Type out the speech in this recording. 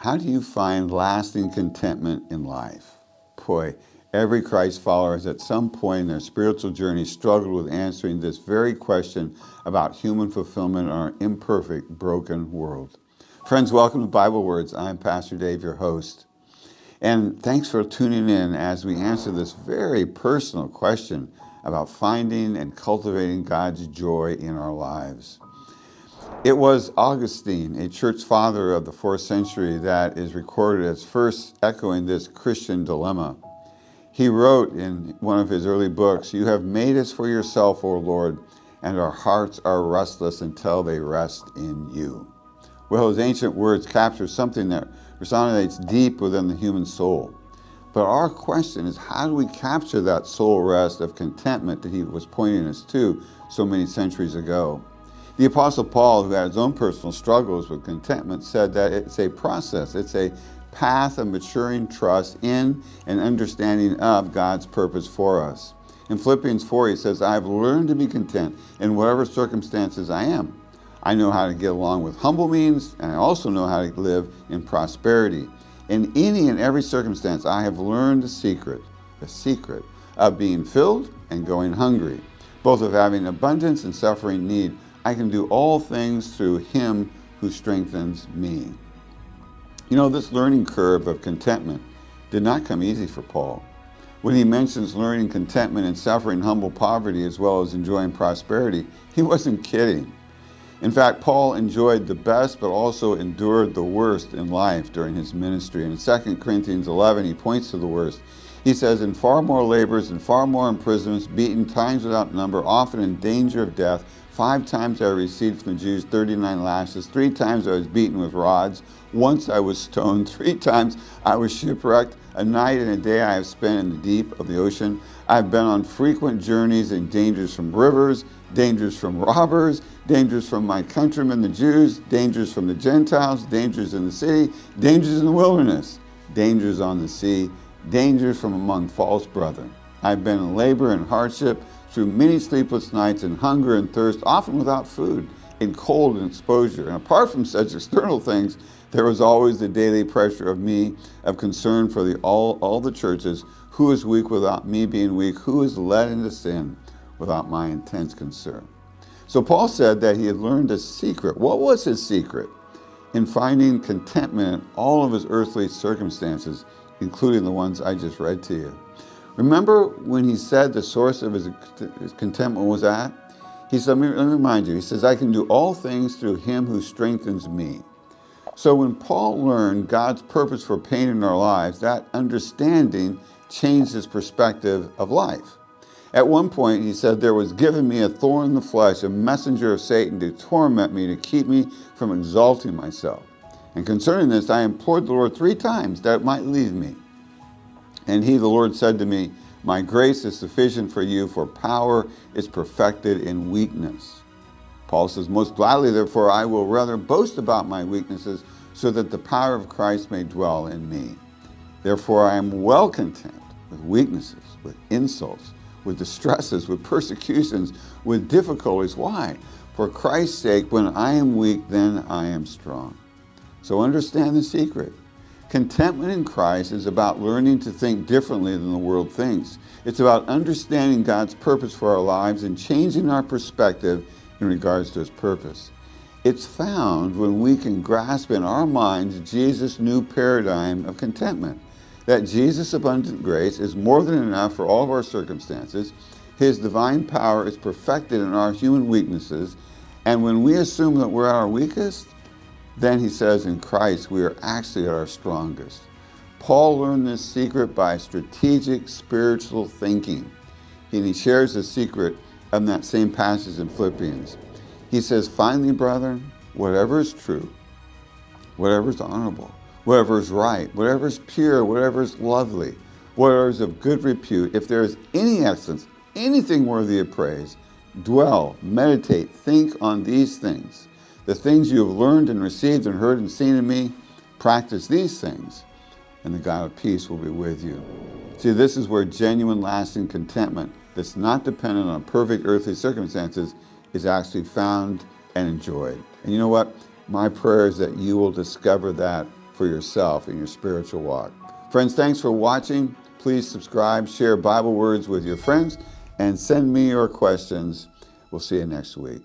How do you find lasting contentment in life? Boy, every Christ follower has at some point in their spiritual journey struggled with answering this very question about human fulfillment in our imperfect, broken world. Friends, welcome to Bible Words. I'm Pastor Dave, your host. And thanks for tuning in as we answer this very personal question about finding and cultivating God's joy in our lives. It was Augustine, a church father of the 4th century, that is recorded as first echoing this Christian dilemma. He wrote in one of his early books, "You have made us for yourself, O Lord, and our hearts are restless until they rest in you." Well, his ancient words capture something that resonates deep within the human soul. But our question is, how do we capture that soul rest of contentment that he was pointing us to so many centuries ago? The Apostle Paul, who had his own personal struggles with contentment, said that it's a process. It's a path of maturing trust in and understanding of God's purpose for us. In Philippians 4, he says, "I have learned to be content in whatever circumstances I am. I know how to get along with humble means, and I also know how to live in prosperity. In any and every circumstance, I have learned the secret of being filled and going hungry, both of having abundance and suffering need. I can do all things through him who strengthens me." You know, this learning curve of contentment did not come easy for Paul. When he mentions learning contentment in suffering humble poverty as well as enjoying prosperity, he wasn't kidding. In fact, Paul enjoyed the best but also endured the worst in life during his ministry. And in 2 Corinthians 11, he points to the worst. He says, "In far more labors and far more imprisonments, beaten times without number, often in danger of death. 5 times I received from the Jews 39 lashes. 3 times I was beaten with rods. Once I was stoned. 3 times I was shipwrecked. A night and a day I have spent in the deep of the ocean. I have been on frequent journeys in dangers from rivers, dangers from robbers, dangers from my countrymen, the Jews, dangers from the Gentiles, dangers in the city, dangers in the wilderness, dangers on the sea, dangers from among false brethren. I've been in labor and hardship, through many sleepless nights, in hunger and thirst, often without food, in cold and exposure. And apart from such external things, there was always the daily pressure of concern for all the churches. Who is weak without me being weak? Who is led into sin without my intense concern?" So Paul said that he had learned a secret. What was his secret? In finding contentment in all of his earthly circumstances, including the ones I just read to you. Remember when he said the source of his contentment was at? He said, let me remind you, he says, "I can do all things through him who strengthens me." So when Paul learned God's purpose for pain in our lives, that understanding changed his perspective of life. At one point, he said, "There was given me a thorn in the flesh, a messenger of Satan to torment me, to keep me from exalting myself. And concerning this, I implored the Lord 3 times that it might leave me. And he, the Lord, said to me, my grace is sufficient for you, for power is perfected in weakness." Paul says, "Most gladly, therefore, I will rather boast about my weaknesses, so that the power of Christ may dwell in me. Therefore, I am well content with weaknesses, with insults, with distresses, with persecutions, with difficulties." Why? "For Christ's sake, when I am weak, then I am strong." So understand the secret. Contentment in Christ is about learning to think differently than the world thinks. It's about understanding God's purpose for our lives and changing our perspective in regards to his purpose. It's found when we can grasp in our minds Jesus' new paradigm of contentment. That Jesus' abundant grace is more than enough for all of our circumstances. His divine power is perfected in our human weaknesses. And when we assume that we're at our weakest, then he says in Christ we are actually at our strongest. Paul learned this secret by strategic spiritual thinking. And he shares the secret in that same passage in Philippians. He says, "Finally, brethren, whatever is true, whatever is honorable, whatever is right, whatever is pure, whatever is lovely, whatever is of good repute, if there is any excellence, anything worthy of praise, dwell, meditate, think on these things. The things you have learned and received and heard and seen in me, practice these things, and the God of peace will be with you." See, this is where genuine, lasting contentment that's not dependent on perfect earthly circumstances is actually found and enjoyed. And you know what? My prayer is that you will discover that for yourself in your spiritual walk. Friends, thanks for watching. Please subscribe, share Bible words with your friends, and send me your questions. We'll see you next week.